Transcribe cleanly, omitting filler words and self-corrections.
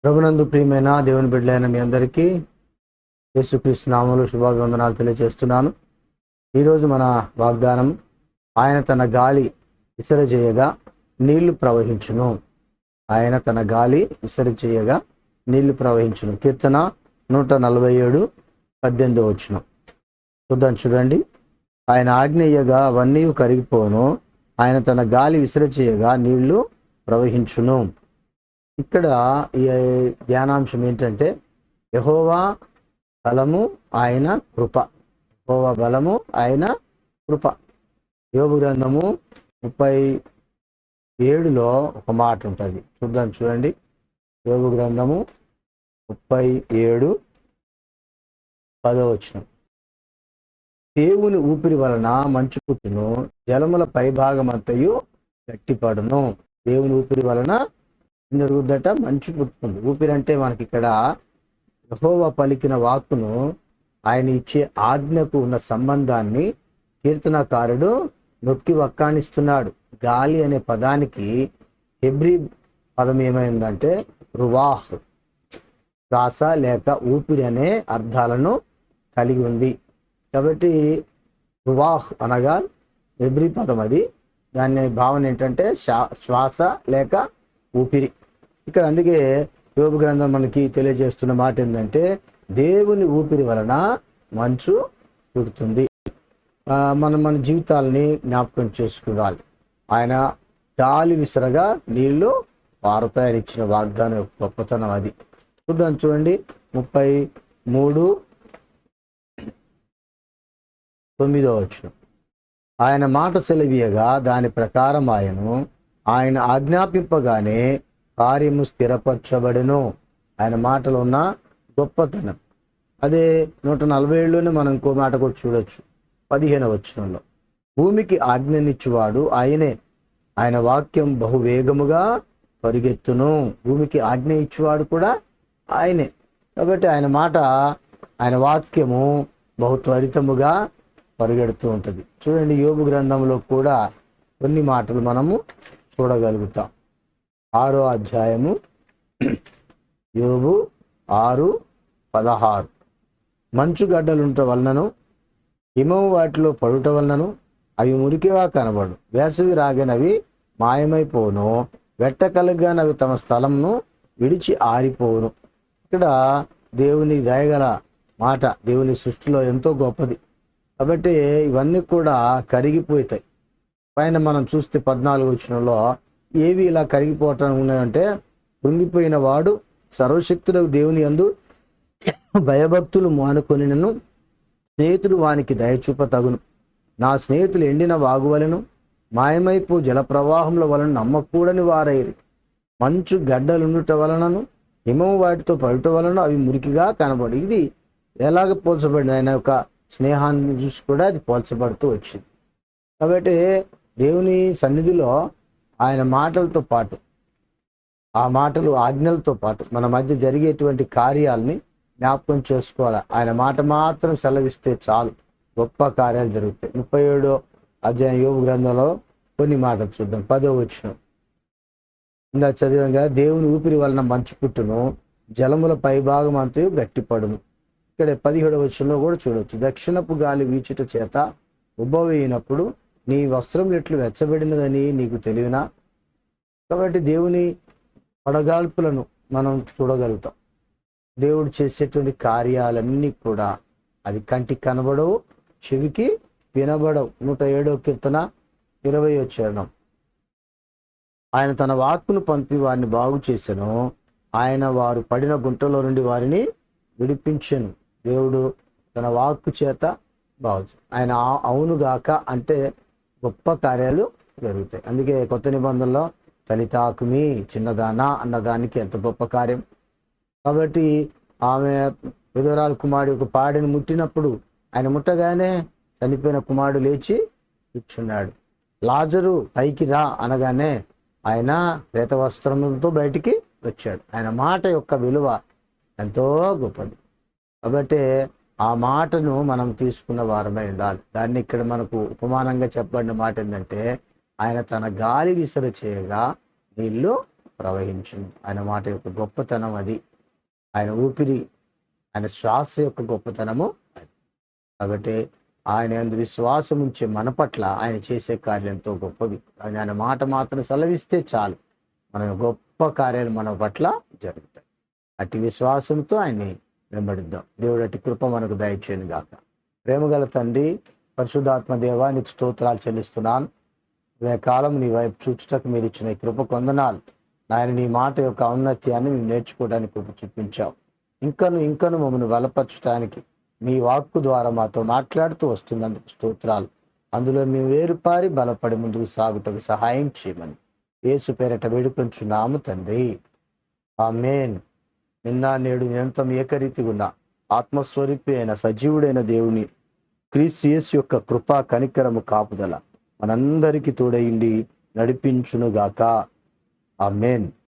ప్రభునందు ప్రియమైన దేవుని బిడ్డలైన మీ అందరికీ యేసుక్రీస్తు నామములో శుభాభివందనాలు తెలియజేస్తున్నాను. ఈరోజు మన వాగ్దానం, ఆయన తన గాలి విసరజేయగా నీళ్లు ప్రవహించును. ఆయన తన గాలి విసరజేయగా నీళ్లు ప్రవహించును. కీర్తన 147:18 చూద్దాం. చూడండి. ఆయన ఆజ్ఞయ్యగా అవన్నీ కరిగిపోను, ఆయన తన గాలి విసరచేయగా నీళ్లు ప్రవహించును. ఇక్కడ ఈ ధ్యానాంశం ఏంటంటే, యెహోవా బలము ఆయన కృప. యెహోవా బలము ఆయన కృప. యోబు గ్రంథము 37లో ఒక మాట ఉంటుంది. చూద్దాం. చూడండి. యోబు గ్రంథము 37:10 దేవుని ఊపిరి వలన మంచు పుట్టును, జలముల పైభాగమంతయు గట్టిపడును. దేవుని ఊపిరి వలన జరుగుద్దట, మంచు పుట్టుతుంది. ఊపిరి అంటే మనకి ఇక్కడ యెహోవా పలికిన వాక్కును, ఆయన ఇచ్చే ఆజ్ఞకు ఉన్న సంబంధాన్ని కీర్తనకారుడు నొక్కి వక్కాణిస్తున్నాడు. గాలి అనే పదానికి హెబ్రీ పదం ఏమైందంటే రువాహ్, శ్వాస లేక ఊపిరి అనే అర్థాలను కలిగి ఉంది. కాబట్టి రువాహ్ అనగా హెబ్రీ పదం అది. దాని భావన ఏంటంటే శ్వాస లేక ఊపిరి. ఇక్కడ అందుకే యోబు గ్రంథం మనకి తెలియజేస్తున్న మాట ఏంటంటే, దేవుని ఊపిరి వలన మంచు పుడుతుంది. మన జీవితాలని జ్ఞాపకం చేసుకోవాలి. ఆయన గాలి విసరగా నీళ్లు పారుతాయని ఇచ్చిన వాగ్దానం గొప్పతనం అది. చూద్దాం. చూడండి. 33:9 ఆయన మాట సెలవీయగా దాని ప్రకారం ఆయన ఆజ్ఞాపింపగానే కార్యము స్థిరపరచబడెను. ఆయన మాటలో ఉన్న గొప్పతనం అదే. 147లోనే మనం ఇంకో మాట కూడా చూడొచ్చు. 15 భూమికి ఆజ్ఞనిచ్చువాడు ఆయనే, ఆయన వాక్యం బహువేగముగా పరిగెత్తును. భూమికి ఆజ్ఞ ఇచ్చేవాడు కూడా ఆయనే. కాబట్టి ఆయన మాట, ఆయన వాక్యము బహు త్వరితముగా పరిగెడుతూ ఉంటుంది. చూడండి. యోబు గ్రంథంలో కూడా కొన్ని మాటలు మనము చూడగలుగుతాం. 6వ అధ్యాయము యోబు 6:16 మంచు గడ్డలుంట వలనను హిమము వాటిలో పడుట వలనను అవి మురికిగా కనబడు. వేసవి రాగనవి మాయమైపోను, వెట్ట కలగనవి తమ స్థలంను విడిచి ఆరిపోను. ఇక్కడ దేవుని దయగల మాట దేవుని సృష్టిలో ఎంతో గొప్పది. కాబట్టి ఇవన్నీ కూడా కరిగిపోతాయి. పైన మనం చూస్తే 14 ఏవి ఇలా కరిగిపోవటం ఉన్నాయంటే, కృంగిపోయిన వాడు సర్వశక్తులకు దేవుని యందు భయభక్తులు మానుకొనినను స్నేహితుడు వానికి దయచూప తగును. నా స్నేహితులు ఎండిన వాగువలను మాయమైపు జలప్రవాహముల వలన నమ్మకూడని వారైరి. మంచు గడ్డలుండుట వలనను హిమము వాటితో పడుట వలన అవి మురికిగా కనబడి. ఇది ఎలాగ పోల్చబడింది? ఆయన యొక్క స్నేహాన్ని చూసి కూడా అది పోల్చబడుతూ వచ్చింది. కాబట్టి దేవుని సన్నిధిలో ఆయన మాటలతో పాటు, ఆ మాటలు ఆజ్ఞలతో పాటు మన మధ్య జరిగేటువంటి కార్యాలని జ్ఞాపకం చేసుకోవాలి. ఆయన మాట మాత్రం సెలవిస్తే చాలు, గొప్ప కార్యాలు జరుగుతాయి. 37వ అధ్యాయం యోబు గ్రంథంలో కొన్ని మాటలు చూద్దాం. 10వ ఇందా చదివంగా, దేవుని ఊపిరి వలన మంచు పుట్టును, జలముల పైభాగం అంతా గట్టిపడును. ఇక్కడ 17వ కూడా చూడవచ్చు. దక్షిణపు గాలి వీచుట చేత ఉబ్బవేయినప్పుడు నీ వస్త్రం ఎట్లు వెచ్చబడినదని నీకు తెలియనా? కాబట్టి దేవుని పడగాల్పులను మనం చూడగలుగుతాం. దేవుడు చేసేటువంటి కార్యాలన్నీ కూడా అది కంటికి కనబడవు, చెవికి వినబడవు. 107వ కీర్తన 20వ చరణం. ఆయన తన వాక్కును పంపి వారిని బాగు చేసెను, ఆయన వారు పడిన గుంటలో నుండి వారిని విడిపించెను. దేవుడు తన వాక్కు చేత బాగు. ఆయన అవునుగాక అంటే గొప్ప కార్యాలు జరుగుతాయి. అందుకే కొత్త నిబంధనలో తలితాకుమి చిన్నదానా అన్నదానికి ఎంత గొప్ప కార్యం. కాబట్టి ఆమె విధవరాలు కుమారుడు ఒక పాడిని ముట్టినప్పుడు ఆయన ముట్టగానే చనిపోయిన కుమారుడు లేచి కూర్చున్నాడు. లాజరు పైకి రా అనగానే ఆయన ప్రేత వస్త్రములతో బయటికి వచ్చాడు. ఆయన మాట యొక్క విలువ ఎంతో గొప్పది. కాబట్టి ఆ మాటను మనం తీసుకున్న వారమై ఉండాలి. దాన్ని ఇక్కడ మనకు ఉపమానంగా చెప్పబడిన మాట ఏంటంటే, ఆయన తన గాలి విసర చేయగా నీళ్లు ప్రవహించును. ఆయన మాట యొక్క గొప్పతనం అది. ఆయన ఊపిరి, ఆయన శ్వాస యొక్క గొప్పతనము అది. కాబట్టి ఆయన యందు విశ్వాసం ఉంచే మన పట్ల ఆయన చేసే కార్యం ఎంతో గొప్పవి. ఆయన మాట మాత్రం సెలవిస్తే చాలు, మన గొప్ప కార్యాలు మన పట్ల జరుగుతాయి. అట్టి విశ్వాసంతో ఆయన్ని వెంబడిద్దాం. దేవుడు అట్టి కృప మనకు దయచేయను గాక. ప్రేమగల తండ్రి, పరిశుద్ధాత్మ దేవా, నీకు స్తోత్రాలు చెల్లిస్తున్నాను. కాలం నీ వైపు చూచుటకు మీరు ఇచ్చిన ఈ కృప కొందనాలు. నాయన, నీ మాట యొక్క ఔన్నత్యాన్ని మేము నేర్చుకోవడానికి కృప చూపించావు. ఇంకను మమ్మల్ని బలపరచడానికి మీ వాక్కు ద్వారా మాతో మాట్లాడుతూ వస్తున్నందుకు స్తోత్రాలు. అందులో మేము వేరుపారి బలపడి ముందుకు సాగుటకు సహాయం చేయమని యేసు పేరట వేడుకొంచున్నాము తండ్రి. ఆమేన్. నిన్న నేడు నిరంతరం ఏకరీతిగా ఉన్న ఆత్మస్వరూపి అయిన సజీవుడైన దేవుని క్రీస్తు యేసు యొక్క కృపా కనికరము కాపుదల మనందరికీ తోడైండి నడిపించునుగాక. ఆమేన్.